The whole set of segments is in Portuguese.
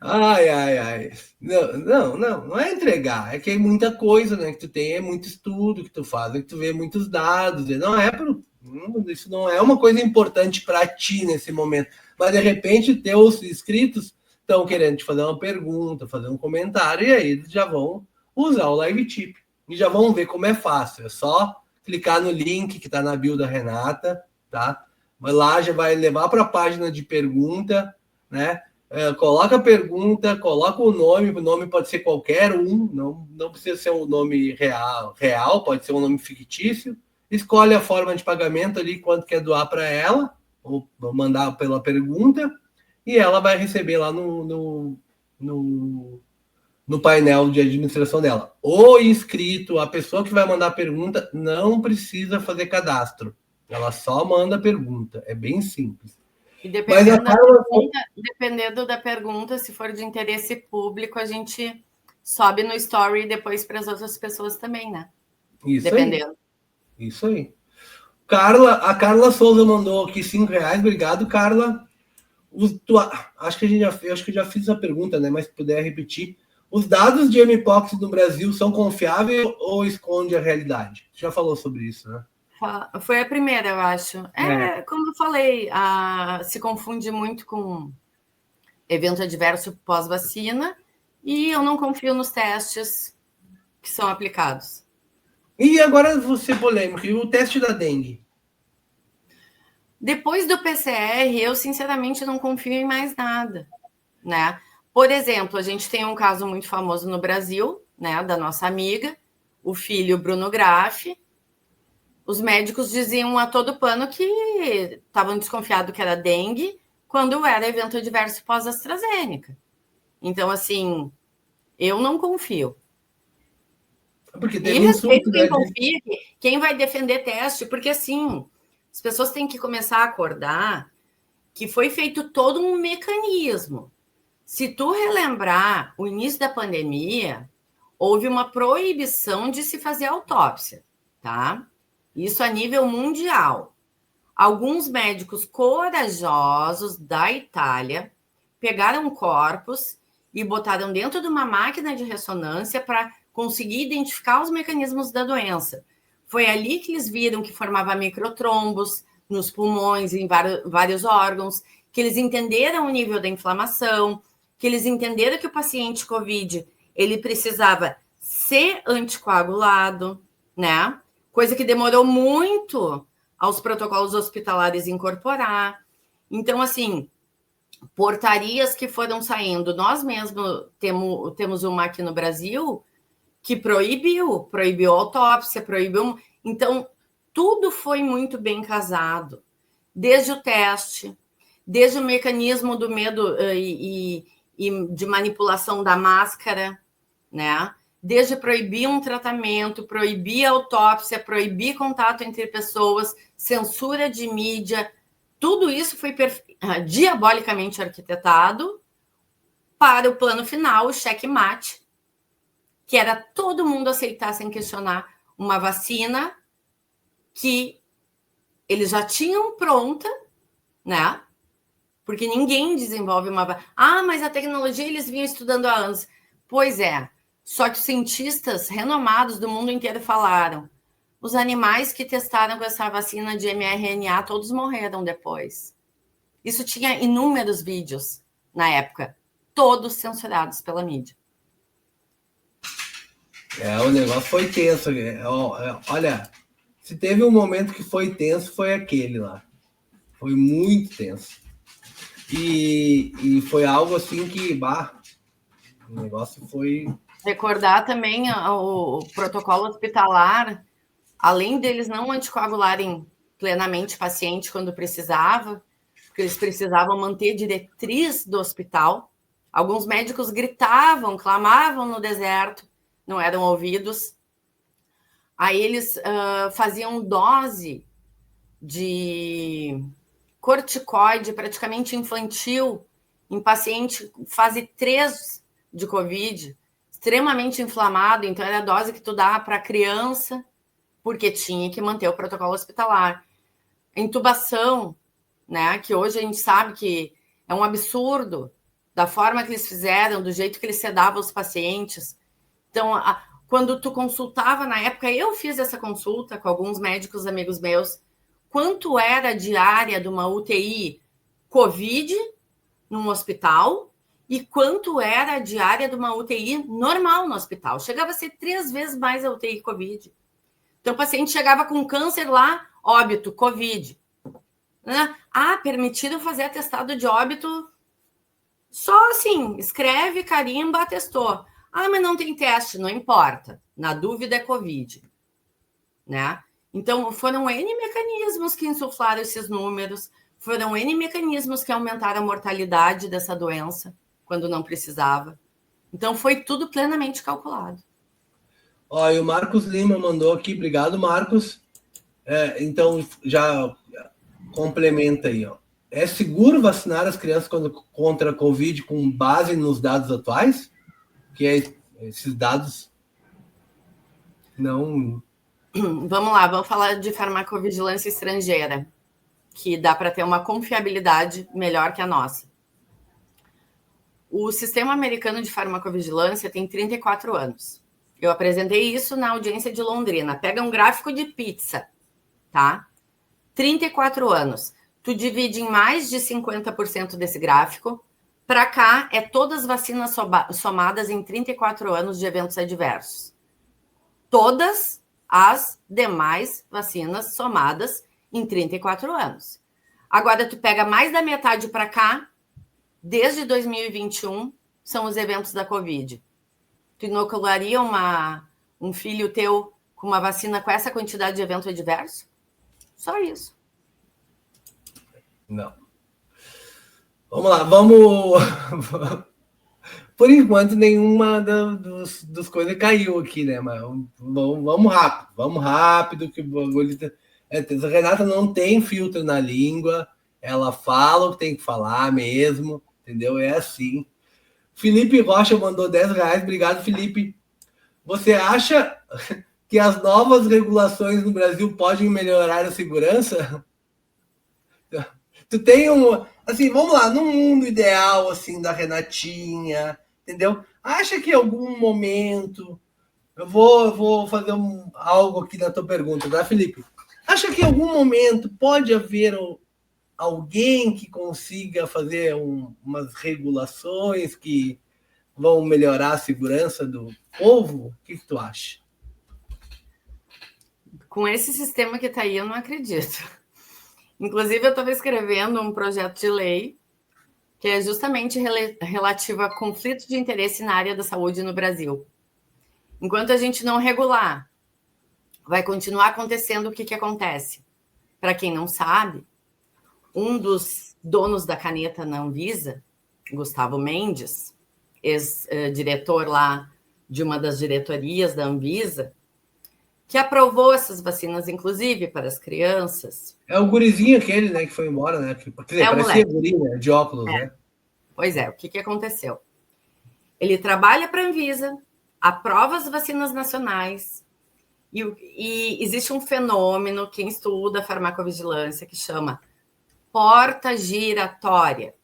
Ai, ai, ai. Não é entregar, é que é muita coisa, né? Que tu tem, é muito estudo que tu faz, é que tu vê muitos dados, e não é pro, isso não é uma coisa importante para ti nesse momento. Mas de repente teus inscritos estão querendo te fazer uma pergunta, fazer um comentário, e aí eles já vão usar o live tip. E já vão ver como é fácil. É só clicar no link que está na bio da Renata, tá? Mas lá já vai levar para a página de pergunta, né? Coloca a pergunta, coloca o nome pode ser qualquer um, não precisa ser um nome real, pode ser um nome fictício. Escolhe a forma de pagamento ali, quanto quer doar para ela, ou mandar pela pergunta, e ela vai receber lá no, no painel de administração dela. O inscrito, a pessoa que vai mandar a pergunta, não precisa fazer cadastro. Ela só manda a pergunta. É bem simples. E Mas a Carla. dependendo da pergunta, se for de interesse público, a gente sobe no story depois para as outras pessoas também, né? Isso aí. Dependendo. Isso aí. A Carla Souza mandou aqui R$ 5. Obrigado, Carla. Acho que acho que já fiz a pergunta, né? Mas se puder repetir. Os dados de Mpox no Brasil são confiáveis ou esconde a realidade? Já falou sobre isso, né? Foi a primeira, eu acho. É. Como eu falei, se confunde muito com evento adverso pós-vacina e eu não confio nos testes que são aplicados. E agora vou ser polêmico. E o teste da dengue? Depois do PCR, eu sinceramente não confio em mais nada, né? Por exemplo, a gente tem um caso muito famoso no Brasil, né, da nossa amiga, o filho Bruno Graff. Os médicos diziam a todo pano que estavam desconfiados que era dengue, quando era evento adverso pós-AstraZeneca. Então, assim, eu não confio. Porque E teve um respeito surto, quem né? confia, quem vai defender teste, porque assim, as pessoas têm que começar a acordar que foi feito todo um mecanismo. Se tu relembrar o início da pandemia, houve uma proibição de se fazer autópsia, tá? Isso a nível mundial. Alguns médicos corajosos da Itália pegaram corpos e botaram dentro de uma máquina de ressonância para conseguir identificar os mecanismos da doença. Foi ali que eles viram que formava microtrombos nos pulmões, em vários órgãos, que eles entenderam o nível da inflamação, que eles entenderam que o paciente COVID ele precisava ser anticoagulado, né? Coisa que demorou muito aos protocolos hospitalares incorporar. Então, assim, portarias que foram saindo, nós mesmos temos uma aqui no Brasil que proibiu autópsia, proibiu. Então, tudo foi muito bem casado, desde o teste, desde o mecanismo do medo e de manipulação da máscara, né? Desde proibir um tratamento, proibir autópsia, proibir contato entre pessoas, censura de mídia, tudo isso foi diabolicamente arquitetado para o plano final, o checkmate, que era todo mundo aceitar sem questionar uma vacina que eles já tinham pronta, né? Porque ninguém desenvolve uma. Mas a tecnologia eles vinham estudando há anos. Pois é. Só que cientistas renomados do mundo inteiro falaram: os animais que testaram com essa vacina de mRNA todos morreram depois. Isso tinha inúmeros vídeos na época, todos censurados pela mídia. O negócio foi tenso. Olha, se teve um momento que foi tenso, foi aquele lá. Foi muito tenso. E foi algo assim que, o negócio foi. Recordar também o protocolo hospitalar, além deles não anticoagularem plenamente o paciente quando precisava, porque eles precisavam manter diretriz do hospital. Alguns médicos gritavam, clamavam no deserto, não eram ouvidos. Aí eles faziam dose de corticoide praticamente infantil em paciente fase 3 de Covid, extremamente inflamado, então era a dose que tu dá para criança, porque tinha que manter o protocolo hospitalar. A intubação, né, que hoje a gente sabe que é um absurdo, da forma que eles fizeram, do jeito que eles sedavam os pacientes. Então, quando tu consultava, na época, eu fiz essa consulta com alguns médicos amigos meus, quanto era a diária de uma UTI COVID num hospital e quanto era a diária de uma UTI normal no hospital. Chegava a ser 3 vezes mais a UTI COVID. Então, o paciente chegava com câncer lá, óbito, COVID. Permitido fazer atestado de óbito só assim, escreve, carimba, atestou. Mas não tem teste, não importa. Na dúvida é COVID. Né? Então, foram N mecanismos que insuflaram esses números, foram N mecanismos que aumentaram a mortalidade dessa doença, quando não precisava. Então, foi tudo plenamente calculado. E o Marcos Lima mandou aqui, obrigado, Marcos. Então, já complementa aí. É seguro vacinar as crianças contra a Covid com base nos dados atuais? Que esses dados não... Vamos lá, vamos falar de farmacovigilância estrangeira, que dá para ter uma confiabilidade melhor que a nossa. O sistema americano de farmacovigilância tem 34 anos. Eu apresentei isso na audiência de Londrina. Pega um gráfico de pizza, tá? 34 anos. Tu divide em mais de 50% desse gráfico. Para cá, é todas as vacinas somadas em 34 anos de eventos adversos. Todas as demais vacinas somadas em 34 anos. Agora, tu pega mais da metade para cá, desde 2021, são os eventos da Covid. Tu inocularia um filho teu com uma vacina com essa quantidade de evento adverso? Só isso. Não. Vamos lá, vamos... Por enquanto, nenhuma dos coisas caiu aqui, né? Mas vamos rápido, que o bagulho... A Renata não tem filtro na língua, ela fala o que tem que falar mesmo, entendeu? É assim. Felipe Rocha mandou R$10. Obrigado, Felipe. Você acha que as novas regulações no Brasil podem melhorar a segurança? Tu tem assim, vamos lá, num mundo ideal, assim, da Renatinha, entendeu? Acha que em algum momento... Eu vou fazer algo aqui na tua pergunta, tá, Felipe? Acha que em algum momento pode haver alguém que consiga fazer umas regulações que vão melhorar a segurança do povo? O que tu acha? Com esse sistema que está aí, eu não acredito. Inclusive, eu estava escrevendo um projeto de lei que é justamente relativo a conflito de interesse na área da saúde no Brasil. Enquanto a gente não regular, vai continuar acontecendo o que acontece. Para quem não sabe, um dos donos da caneta na Anvisa, Gustavo Mendes, ex-diretor lá de uma das diretorias da Anvisa, que aprovou essas vacinas, inclusive, para as crianças. É o gurizinho aquele, né, que foi embora, né? Parecia guri, né, de óculos, né? Pois é, o que aconteceu? Ele trabalha para a Anvisa, aprova as vacinas nacionais, e existe um fenômeno, quem estuda farmacovigilância, que chama porta giratória,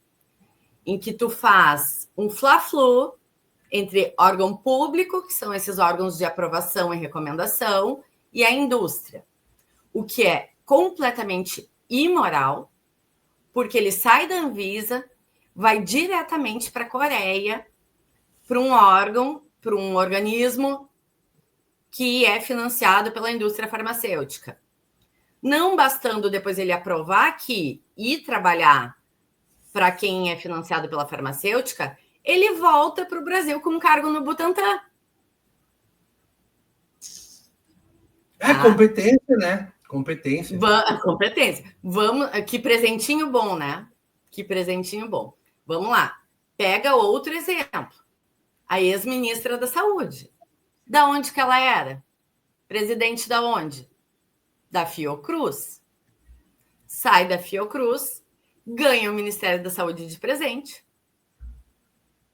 em que tu faz um fla-flu entre órgão público, que são esses órgãos de aprovação e recomendação, e a indústria. O que é completamente imoral, porque ele sai da Anvisa, vai diretamente para a Coreia, para um órgão, para um organismo que é financiado pela indústria farmacêutica. Não bastando depois ele aprovar aqui e trabalhar para quem é financiado pela farmacêutica, ele volta para o Brasil com um cargo no Butantan. Competência, né? Competência. Competência. Vamos, que presentinho bom, né? Que presentinho bom. Vamos lá. Pega outro exemplo. A ex-ministra da Saúde. Da onde que ela era? Presidente da onde? Da Fiocruz. Sai da Fiocruz, ganha o Ministério da Saúde de presente.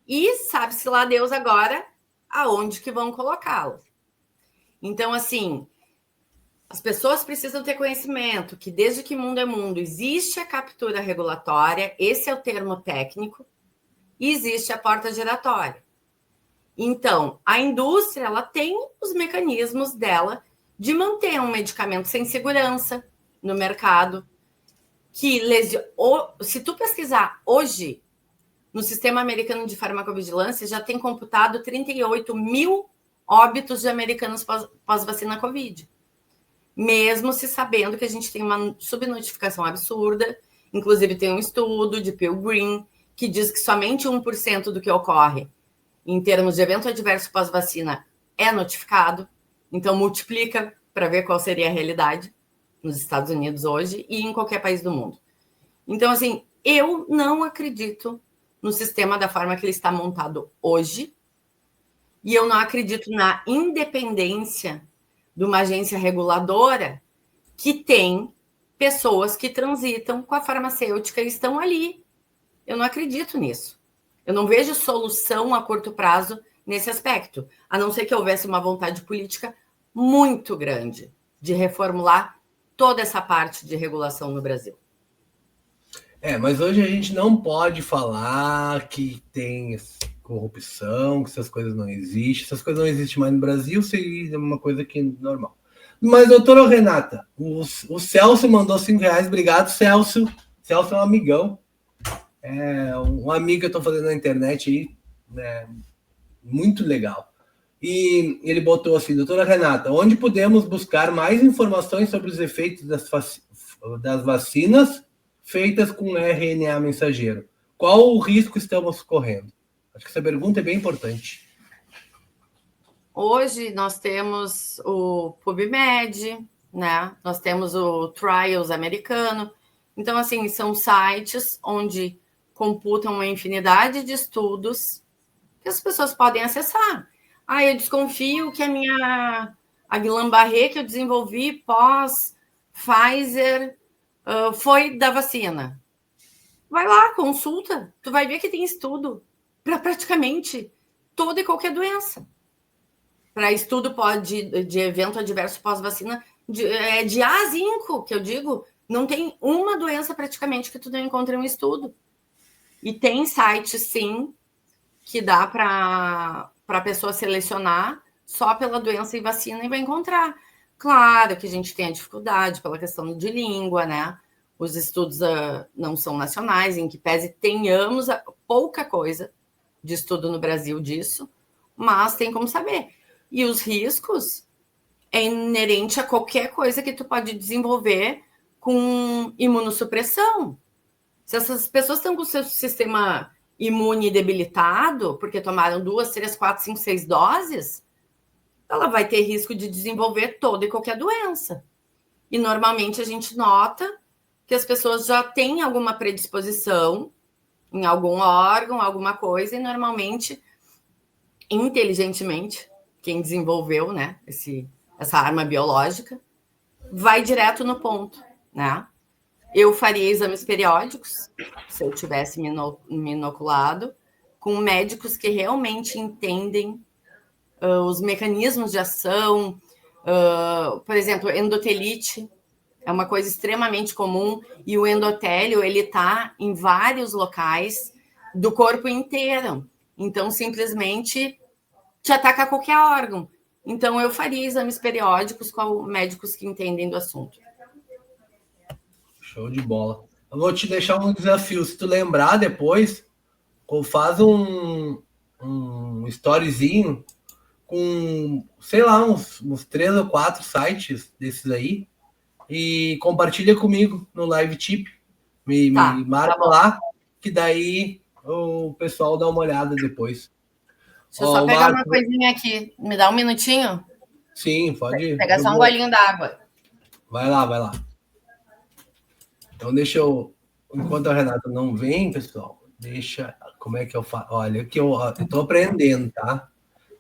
E sabe-se lá Deus agora aonde que vão colocá-lo. Então, assim, as pessoas precisam ter conhecimento que desde que mundo é mundo existe a captura regulatória, esse é o termo técnico, e existe a porta giratória. Então, a indústria ela tem os mecanismos dela de manter um medicamento sem segurança no mercado, que se tu pesquisar hoje, no Sistema Americano de Farmacovigilância, já tem computado 38 mil óbitos de americanos pós-vacina Covid. Mesmo se sabendo que a gente tem uma subnotificação absurda, inclusive tem um estudo de Pilgrim que diz que somente 1% do que ocorre em termos de evento adverso pós-vacina é notificado, então multiplica para ver qual seria a realidade nos Estados Unidos hoje e em qualquer país do mundo. Então, assim, eu não acredito no sistema da forma que ele está montado hoje e eu não acredito na independência de uma agência reguladora que tem pessoas que transitam com a farmacêutica e estão ali. Eu não acredito nisso. Eu não vejo solução a curto prazo nesse aspecto, a não ser que houvesse uma vontade política muito grande de reformular toda essa parte de regulação no Brasil. Mas hoje a gente não pode falar que tem corrupção, que essas coisas não existem. Essas coisas não existem mais no Brasil, seria uma coisa que é normal. Mas, doutora Renata, o Celso mandou R$5. Obrigado, Celso. Celso é um amigão. Um amigo que eu estou fazendo na internet aí, né, muito legal. E ele botou assim: doutora Renata, onde podemos buscar mais informações sobre os efeitos das vacinas feitas com RNA mensageiro? Qual o risco estamos correndo? Acho que essa pergunta é bem importante. Hoje nós temos o PubMed, né? Nós temos o Trials americano. Então, assim, são sites onde computam uma infinidade de estudos que as pessoas podem acessar. Eu desconfio que a Guillain-Barré que eu desenvolvi pós Pfizer foi da vacina. Vai lá, consulta. Tu vai ver que tem estudo para praticamente toda e qualquer doença. Para estudo de evento adverso pós-vacina, de A a zinco, que eu digo, não tem uma doença praticamente que tu não encontra em um estudo. E tem sites, sim, que dá para a pessoa selecionar só pela doença e vacina e vai encontrar. Claro que a gente tem a dificuldade pela questão de língua, né? Os estudos não são nacionais, em que pese tenhamos pouca coisa de estudo no Brasil disso, mas tem como saber. E os riscos é inerente a qualquer coisa que tu pode desenvolver com imunossupressão. Se essas pessoas estão com o seu sistema imune debilitado, porque tomaram 2, 3, 4, 5, 6 doses, ela vai ter risco de desenvolver toda e qualquer doença. E normalmente a gente nota que as pessoas já têm alguma predisposição em algum órgão, alguma coisa, e normalmente, inteligentemente, quem desenvolveu, né, essa arma biológica, vai direto no ponto, né? Eu faria exames periódicos, se eu tivesse me inoculado, com médicos que realmente entendem os mecanismos de ação. Por exemplo, endotelite é uma coisa extremamente comum, e o endotélio, ele está em vários locais do corpo inteiro. Então, simplesmente, te ataca qualquer órgão. Então, eu faria exames periódicos com médicos que entendem do assunto. Show de bola. Eu vou te deixar um desafio. Se tu lembrar depois, faz um storyzinho com, sei lá, uns 3 ou 4 sites desses aí e compartilha comigo no Live Tip. Me marca lá, que daí o pessoal dá uma olhada depois. Deixa eu só pegar uma coisinha aqui. Me dá um minutinho? Sim, pode ir. Pegar só um golinho d'água. Vai lá. Então, deixa eu... Enquanto a Renata não vem, pessoal, como é que eu faço? Olha, que eu tô aprendendo, tá?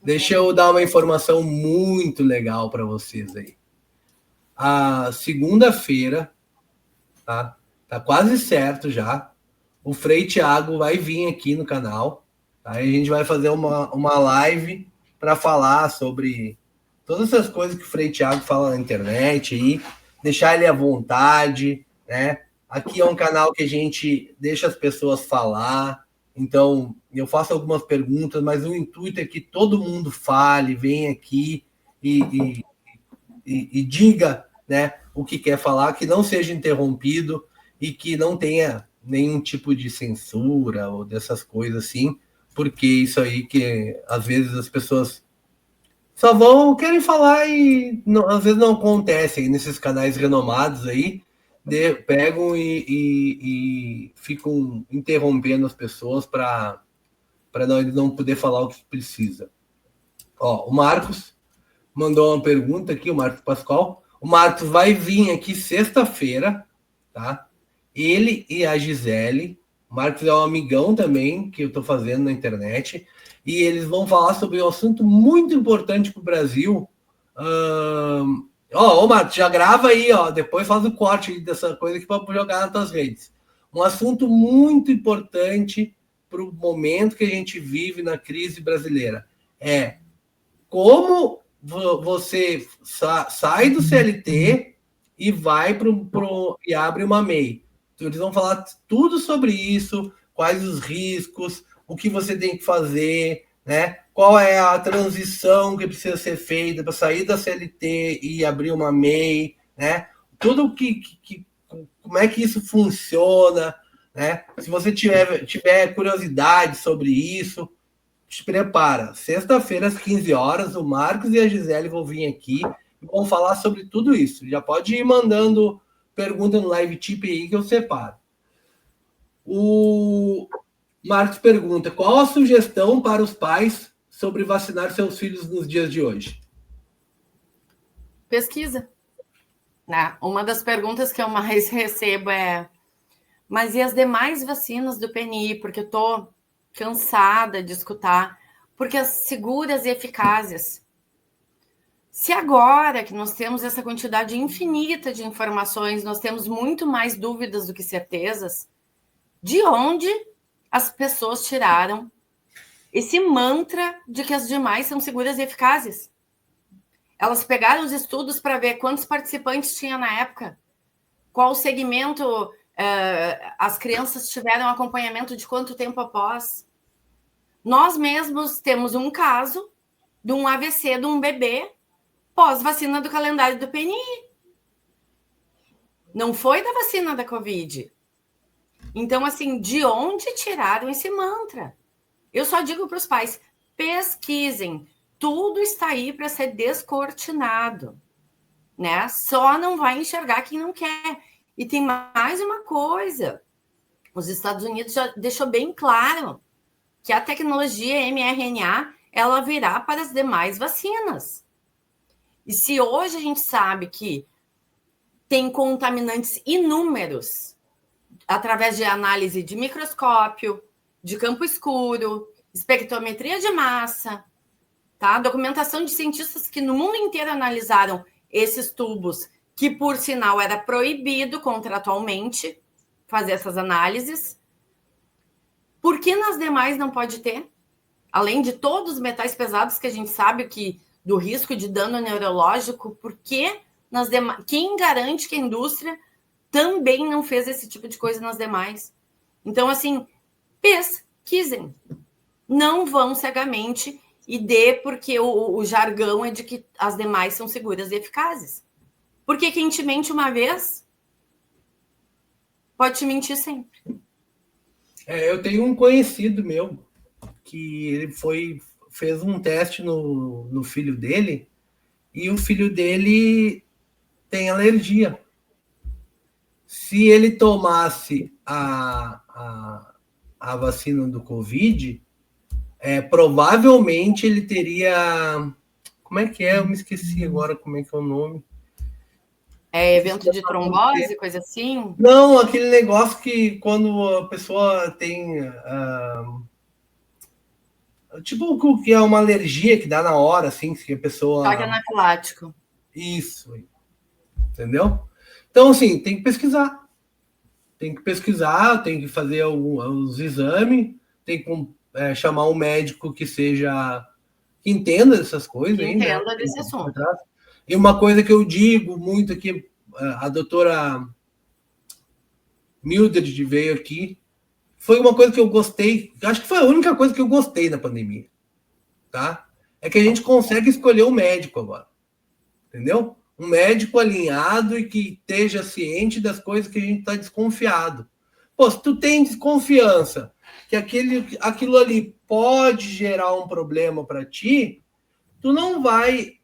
Deixa eu dar uma informação muito legal para vocês aí. A segunda-feira, tá? Tá quase certo já. O Frei Thiago vai vir aqui no canal. Aí a gente vai fazer uma live para falar sobre todas essas coisas que o Frei Thiago fala na internet aí, deixar ele à vontade, né? Aqui é um canal que a gente deixa as pessoas falar, Então, eu faço algumas perguntas, mas o intuito é que todo mundo fale, venha aqui e diga, né, o que quer falar, que não seja interrompido e que não tenha nenhum tipo de censura ou dessas coisas assim, porque isso aí que às vezes as pessoas só querem falar e não, às vezes não acontece nesses canais renomados aí, pegam e ficam interrompendo as pessoas para não poder falar o que precisa. Ó, o Marcos mandou uma pergunta aqui, o Marcos Pascoal. O Marcos vai vir aqui sexta-feira, tá? Ele e a Gisele. O Marcos é um amigão também que eu estou fazendo na internet. E eles vão falar sobre um assunto muito importante para o Brasil. Ó, Marcos, já grava aí, ó. Depois faz o corte dessa coisa aqui para jogar nas tuas redes. Um assunto muito importante para o momento que a gente vive na crise brasileira. É como você sai do CLT e vai e abre uma MEI. Então, eles vão falar tudo sobre isso, quais os riscos, o que você tem que fazer, né? Qual é a transição que precisa ser feita para sair da CLT e abrir uma MEI, né? Tudo como é que isso funciona, né? Se você tiver curiosidade sobre isso, te prepara. Sexta-feira, às 15 horas, o Marcos e a Gisele vão vir aqui e vão falar sobre tudo isso. Já pode ir mandando pergunta no live tip aí que eu separo. O Marcos pergunta: qual a sugestão para os pais sobre vacinar seus filhos nos dias de hoje? Pesquisa. Uma das perguntas que eu mais recebo é: mas e as demais vacinas do PNI? Porque eu estou cansada de escutar, porque as seguras e eficazes. Se agora que nós temos essa quantidade infinita de informações, nós temos muito mais dúvidas do que certezas, de onde as pessoas tiraram esse mantra de que as demais são seguras e eficazes? Elas pegaram os estudos para ver quantos participantes tinha na época, qual segmento as crianças tiveram acompanhamento de quanto tempo após. Nós mesmos temos um caso de um AVC de um bebê pós-vacina do calendário do PNI. Não foi da vacina da Covid. Então, assim, de onde tiraram esse mantra? Eu só digo para os pais, pesquisem. Tudo está aí para ser descortinado, né? Só não vai enxergar quem não quer. E tem mais uma coisa. Os Estados Unidos já deixou bem claro que a tecnologia mRNA ela virá para as demais vacinas. E se hoje a gente sabe que tem contaminantes inúmeros através de análise de microscópio, de campo escuro, espectrometria de massa, tá? Documentação de cientistas que no mundo inteiro analisaram esses tubos, que por sinal era proibido contratualmente fazer essas análises. Por que nas demais não pode ter? Além de todos os metais pesados que a gente sabe que do risco de dano neurológico, por que nas demais? Quem garante que a indústria também não fez esse tipo de coisa nas demais? Então, assim, pesquisem. Não vão cegamente e dê porque o jargão é de que as demais são seguras e eficazes. Porque quem te mente uma vez pode te mentir sempre. Eu tenho um conhecido meu que ele fez um teste no filho dele e o filho dele tem alergia. Se ele tomasse a vacina do Covid, provavelmente ele teria... Como é que é? Eu me esqueci agora como é que é o nome. Evento de trombose, coisa assim? Não, aquele negócio que quando a pessoa tem... tipo, que é uma alergia que dá na hora, assim, que a pessoa... Choque anafilático. Isso. Entendeu? Então, assim, tem que pesquisar. Tem que fazer os exames, tem que chamar um médico que entenda dessas coisas. Que entenda desse assunto. E uma coisa que eu digo muito aqui, a doutora Mildred veio aqui foi uma coisa que eu gostei, acho que foi a única coisa que eu gostei na pandemia, tá? É que a gente consegue escolher o médico agora, entendeu? Um médico alinhado e que esteja ciente das coisas que a gente está desconfiado. Pô, se tu tem desconfiança que aquilo ali pode gerar um problema para ti, tu não vai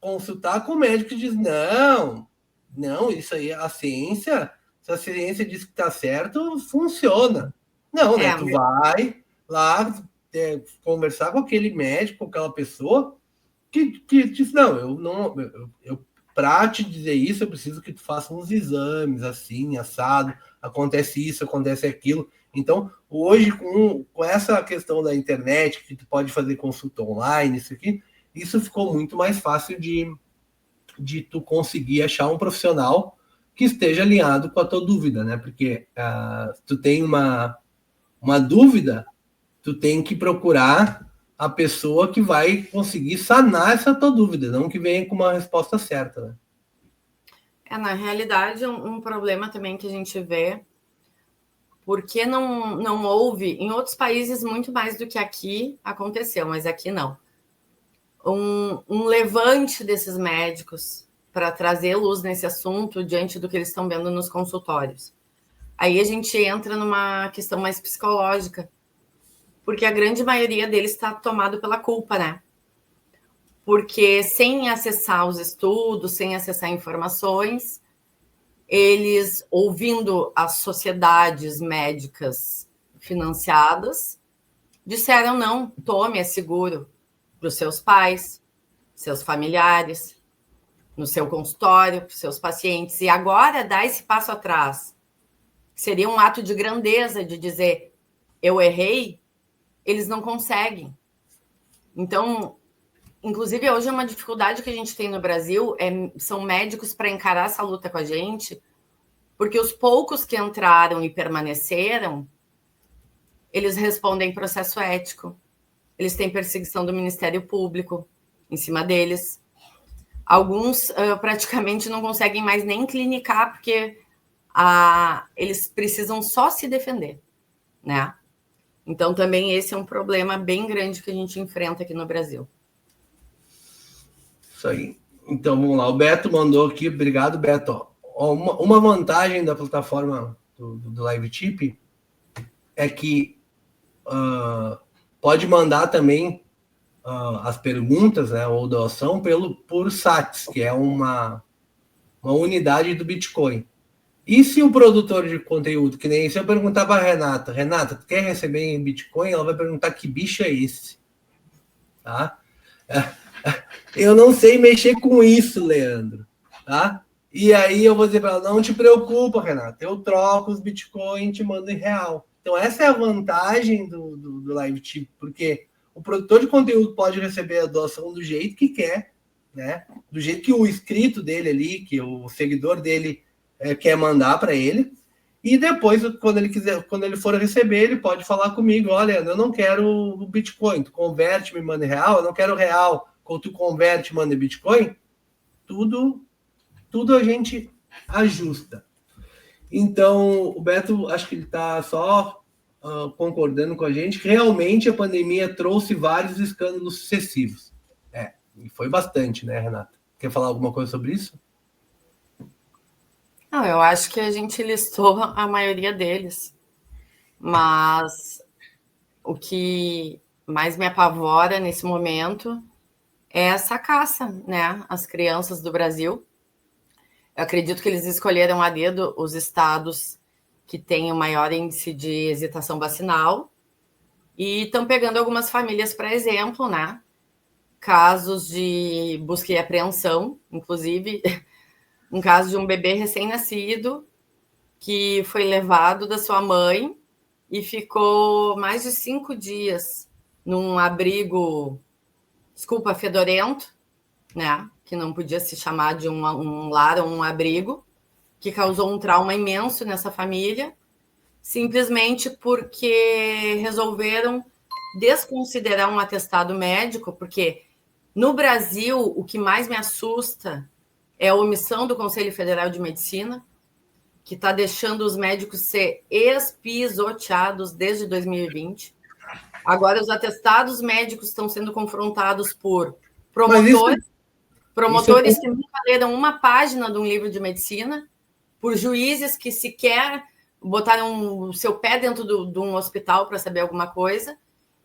consultar com o médico que diz, não, isso aí, se a ciência diz que está certo, funciona. Não, né? Tu vai lá conversar com aquele médico, com aquela pessoa que diz, não, para te dizer isso, eu preciso que tu faça uns exames assim, assado, acontece isso, acontece aquilo. Então, hoje, com essa questão da internet, que tu pode fazer consulta online, isso ficou muito mais fácil de tu conseguir achar um profissional que esteja alinhado com a tua dúvida, né? Porque tu tem uma dúvida, tu tem que procurar a pessoa que vai conseguir sanar essa tua dúvida, não que venha com uma resposta certa, né? Na realidade, um problema também que a gente vê, porque não houve, em outros países muito mais do que aqui aconteceu, mas aqui não. Um levante desses médicos para trazer luz nesse assunto diante do que eles estão vendo nos consultórios. Aí a gente entra numa questão mais psicológica, porque a grande maioria deles está tomado pela culpa, né? Porque sem acessar os estudos, sem acessar informações, eles, ouvindo as sociedades médicas financiadas, disseram não, tome, é seguro para os seus pais, seus familiares, no seu consultório, para os seus pacientes. E agora dá esse passo atrás. Seria um ato de grandeza de dizer, eu errei, eles não conseguem. Então, inclusive, hoje é uma dificuldade que a gente tem no Brasil, são médicos para encarar essa luta com a gente, porque os poucos que entraram e permaneceram, eles respondem processo ético, eles têm perseguição do Ministério Público em cima deles. Alguns praticamente não conseguem mais nem clinicar, porque eles precisam só se defender, né? Então, também esse é um problema bem grande que a gente enfrenta aqui no Brasil. Isso aí. Então, vamos lá. O Beto mandou aqui. Obrigado, Beto. Uma vantagem da plataforma do LiveTip é que pode mandar também as perguntas, né, ou doação por SATs, que é uma unidade do Bitcoin. E se o produtor de conteúdo, que nem se eu perguntar para a Renata, tu quer receber em Bitcoin? Ela vai perguntar que bicho é esse? Tá? Eu não sei mexer com isso, Leandro. Tá? E aí eu vou dizer para ela, não te preocupa, Renata, eu troco os Bitcoin e te mando em real. Então essa é a vantagem do LiveTip, porque o produtor de conteúdo pode receber a doação do jeito que quer, né? Do jeito que o inscrito dele ali, que o seguidor dele quer mandar para ele. E depois, quando ele for receber, ele pode falar comigo, olha, eu não quero o Bitcoin, tu converte, me manda em real, eu não quero real, quando tu converte, manda em Bitcoin, tudo a gente ajusta. Então, o Beto, acho que ele está só concordando com a gente que realmente a pandemia trouxe vários escândalos sucessivos. E foi bastante, né, Renata? Quer falar alguma coisa sobre isso? Não, eu acho que a gente listou a maioria deles, mas o que mais me apavora nesse momento é essa caça, né? As crianças do Brasil. Eu acredito que eles escolheram a dedo os estados que têm o maior índice de hesitação vacinal e estão pegando algumas famílias, para exemplo, né? Casos de busca e apreensão, inclusive um caso de um bebê recém-nascido que foi levado da sua mãe e ficou mais de 5 dias num abrigo, desculpa, fedorento, né? Que não podia se chamar de um lar ou um abrigo, que causou um trauma imenso nessa família, simplesmente porque resolveram desconsiderar um atestado médico, porque no Brasil o que mais me assusta é a omissão do Conselho Federal de Medicina, que está deixando os médicos ser espisoteados desde 2020. Agora, os atestados médicos estão sendo confrontados por promotores que nunca leram uma página de um livro de medicina, por juízes que sequer botaram o seu pé dentro de um hospital para saber alguma coisa.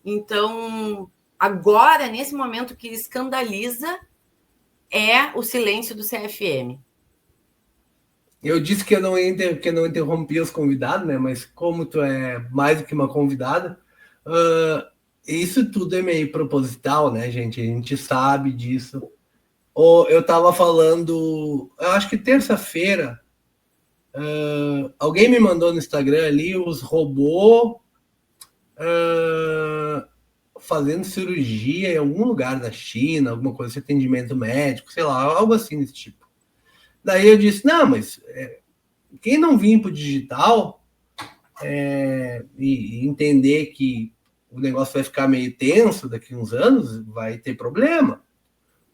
Então, agora, nesse momento, o que escandaliza é o silêncio do CFM. Eu disse que eu não interrompia os convidados, né? Mas como tu é mais do que uma convidada, isso tudo é meio proposital, né, gente? A gente sabe disso. Eu estava falando, eu acho que terça-feira, alguém me mandou no Instagram ali os robôs fazendo cirurgia em algum lugar da China, alguma coisa de atendimento médico, sei lá, algo assim desse tipo. Daí eu disse, não, mas quem não vir para o digital e entender que o negócio vai ficar meio tenso daqui a uns anos, vai ter problema.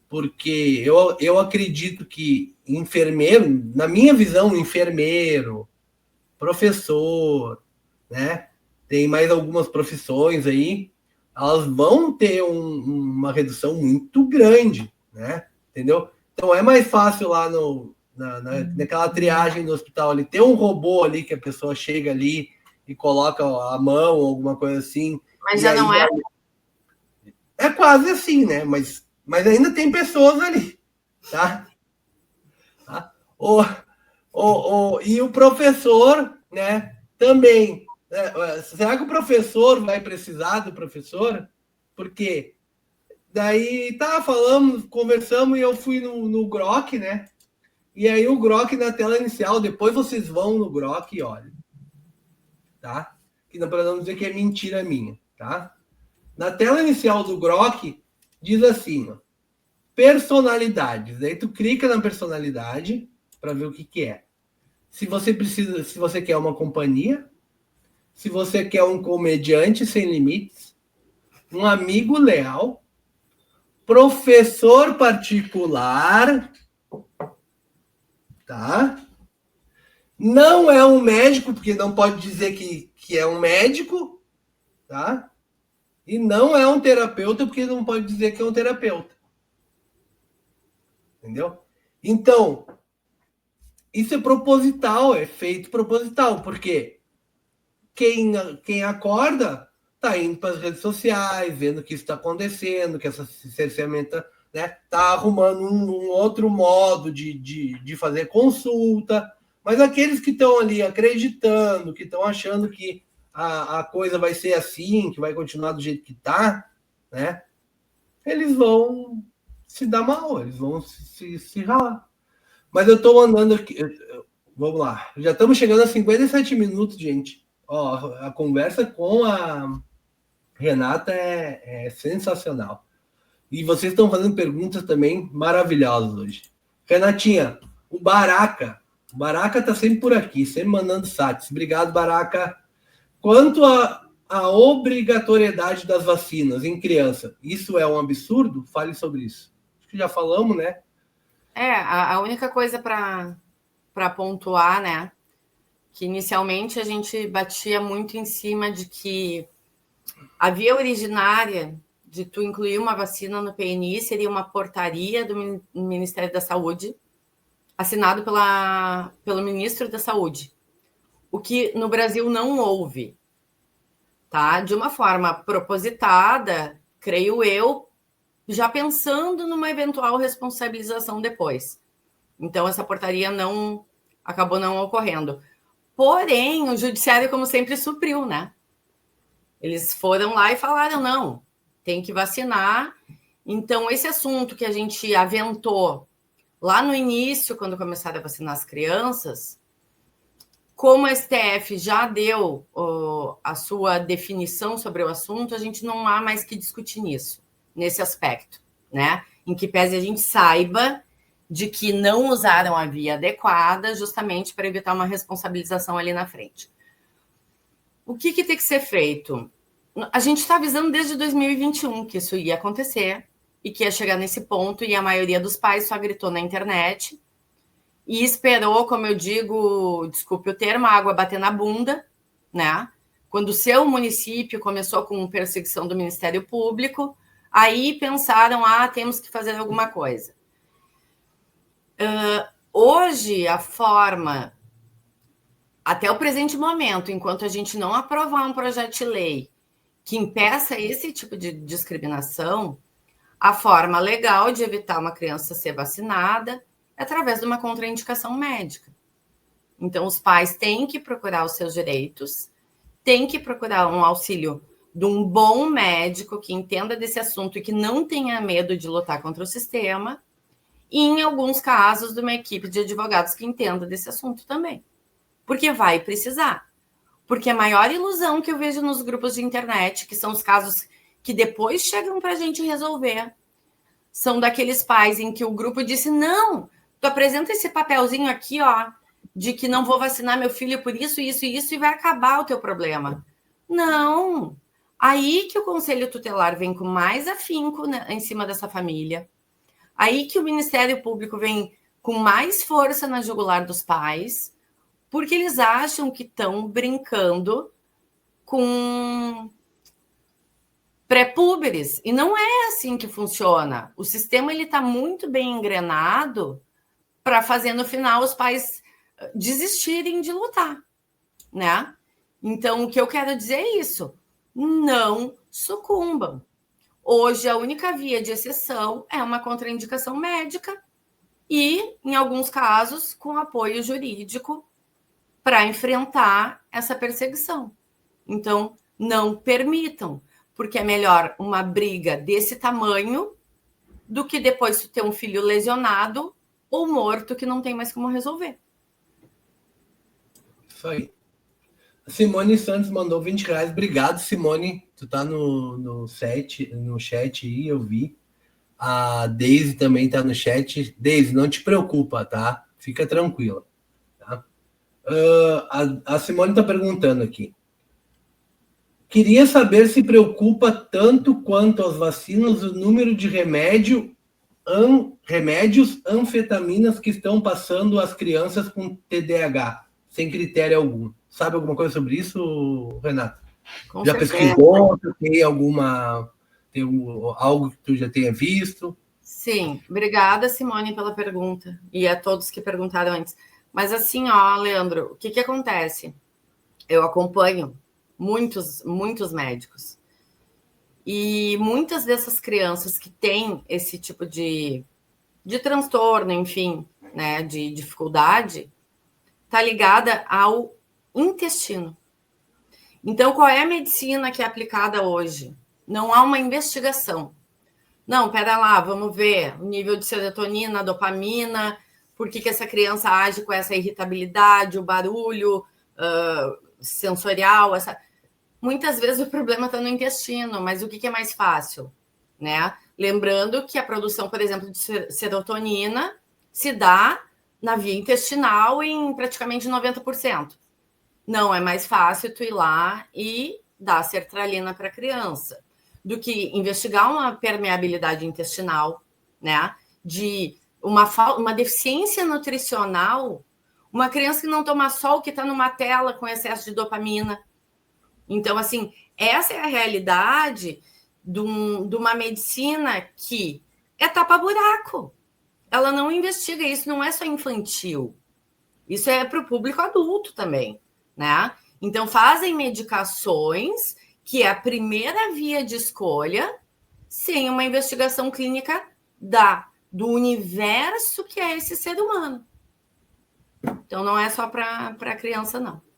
Porque eu acredito que enfermeiro, na minha visão, enfermeiro, professor, né? Tem mais algumas profissões aí, elas vão ter uma redução muito grande, né? Entendeu? Então é mais fácil lá naquela triagem do hospital ali, ter um robô ali que a pessoa chega ali e coloca a mão ou alguma coisa assim. Mas já não é? É quase assim, né? Mas ainda tem pessoas ali, tá? E o professor, né? Também. Será que o professor vai precisar do professor? Porque daí conversamos e eu fui no Grok, né? E aí o Grok na tela inicial, depois vocês vão no Grok e olhem, tá? Que não para não dizer que é mentira minha, tá? Na tela inicial do Grok diz assim, ó, personalidades. Daí tu clica na personalidade para ver o que é. Se você quer uma companhia, se você quer um comediante sem limites, um amigo leal, professor particular, tá? Não é um médico, porque não pode dizer que é um médico, tá? E não é um terapeuta, porque não pode dizer que é um terapeuta. Entendeu? Então, isso é proposital, é feito proposital, porque quem acorda está indo para as redes sociais, vendo o que está acontecendo, que essa cerceamento, né, está arrumando um outro modo de fazer consulta, mas aqueles que estão ali acreditando, que estão achando que a coisa vai ser assim, que vai continuar do jeito que está, né, eles vão se dar mal, eles vão se ralar. Mas eu estou andando aqui. Vamos lá. Já estamos chegando a 57 minutos, gente. Ó, a conversa com a Renata é sensacional. E vocês estão fazendo perguntas também maravilhosas hoje. Renatinha, o Baraca está sempre por aqui, sempre mandando sats. Obrigado, Baraca. Quanto à obrigatoriedade das vacinas em criança, isso é um absurdo? Fale sobre isso. Acho que já falamos, né? A única coisa para pontuar, né? Que inicialmente a gente batia muito em cima de que a via originária de tu incluir uma vacina no PNI seria uma portaria do Ministério da Saúde, assinado pelo Ministro da Saúde, o que no Brasil não houve, tá? De uma forma propositada, creio eu, já pensando numa eventual responsabilização depois. Então, essa portaria acabou não ocorrendo. Porém, o judiciário, como sempre, supriu, né? Eles foram lá e falaram, não, tem que vacinar. Então, esse assunto que a gente aventou lá no início, quando começaram a vacinar as crianças, como a STF já deu a sua definição sobre o assunto, a gente não há mais que discutir nesse aspecto, né? Em que pese a gente saiba de que não usaram a via adequada, justamente para evitar uma responsabilização ali na frente. O que tem que ser feito? A gente está avisando desde 2021 que isso ia acontecer e que ia chegar nesse ponto, e a maioria dos pais só gritou na internet e esperou, como eu digo, desculpe o termo, a água bater na bunda, né? Quando o seu município começou com perseguição do Ministério Público, aí pensaram, temos que fazer alguma coisa. Hoje, a forma, até o presente momento, enquanto a gente não aprovar um projeto de lei que impeça esse tipo de discriminação, a forma legal de evitar uma criança ser vacinada é através de uma contraindicação médica. Então, os pais têm que procurar os seus direitos, têm que procurar um auxílio de um bom médico que entenda desse assunto e que não tenha medo de lutar contra o sistema, e, em alguns casos, de uma equipe de advogados que entenda desse assunto também. Porque vai precisar. Porque a maior ilusão que eu vejo nos grupos de internet, que são os casos que depois chegam para a gente resolver, são daqueles pais em que o grupo disse, não, tu apresenta esse papelzinho aqui, de que não vou vacinar meu filho por isso, isso e isso, e vai acabar o teu problema. Não. Aí que o Conselho Tutelar vem com mais afinco, né, em cima dessa família. Aí que o Ministério Público vem com mais força na jugular dos pais, porque eles acham que estão brincando com pré-púberes. E não é assim que funciona. O sistema está muito bem engrenado para fazer, no final, os pais desistirem de lutar, né? Então, o que eu quero dizer é isso. Não sucumbam. Hoje, a única via de exceção é uma contraindicação médica e, em alguns casos, com apoio jurídico para enfrentar essa perseguição. Então, não permitam, porque é melhor uma briga desse tamanho do que depois ter um filho lesionado ou morto que não tem mais como resolver. Isso aí. A Simone Santos mandou R$20. Obrigado, Simone. Tu tá no chat aí, eu vi. A Deise também tá no chat. Deise, não te preocupa, tá? Fica tranquila. Tá? A Simone tá perguntando aqui. Queria saber se preocupa tanto quanto as vacinas o número de remédios, anfetaminas que estão passando às crianças com TDAH, sem critério algum. Sabe alguma coisa sobre isso, Renato? Com já certeza. Pesquisou? Tem algo que tu já tenha visto? Sim, obrigada, Simone, pela pergunta, e a todos que perguntaram antes. Mas assim, Leandro, o que acontece? Eu acompanho muitos médicos, e muitas dessas crianças que têm esse tipo de transtorno, enfim, né, de dificuldade, está ligada ao intestino. Então, qual é a medicina que é aplicada hoje? Não há uma investigação. Não, pera lá, vamos ver o nível de serotonina, dopamina, por que essa criança age com essa irritabilidade, o barulho sensorial. Muitas vezes o problema está no intestino, mas o que é mais fácil? Né? Lembrando que a produção, por exemplo, de serotonina se dá na via intestinal em praticamente 90%. Não, é mais fácil tu ir lá e dar sertralina para a criança do que investigar uma permeabilidade intestinal, né? De uma deficiência nutricional, uma criança que não toma sol, que está numa tela com excesso de dopamina. Então, assim, essa é a realidade de uma medicina que é tapa-buraco. Ela não investiga, isso não é só infantil. Isso é para o público adulto também, né? Então, fazem medicações que é a primeira via de escolha sem uma investigação clínica do universo que é esse ser humano. Então, não é só para criança, não.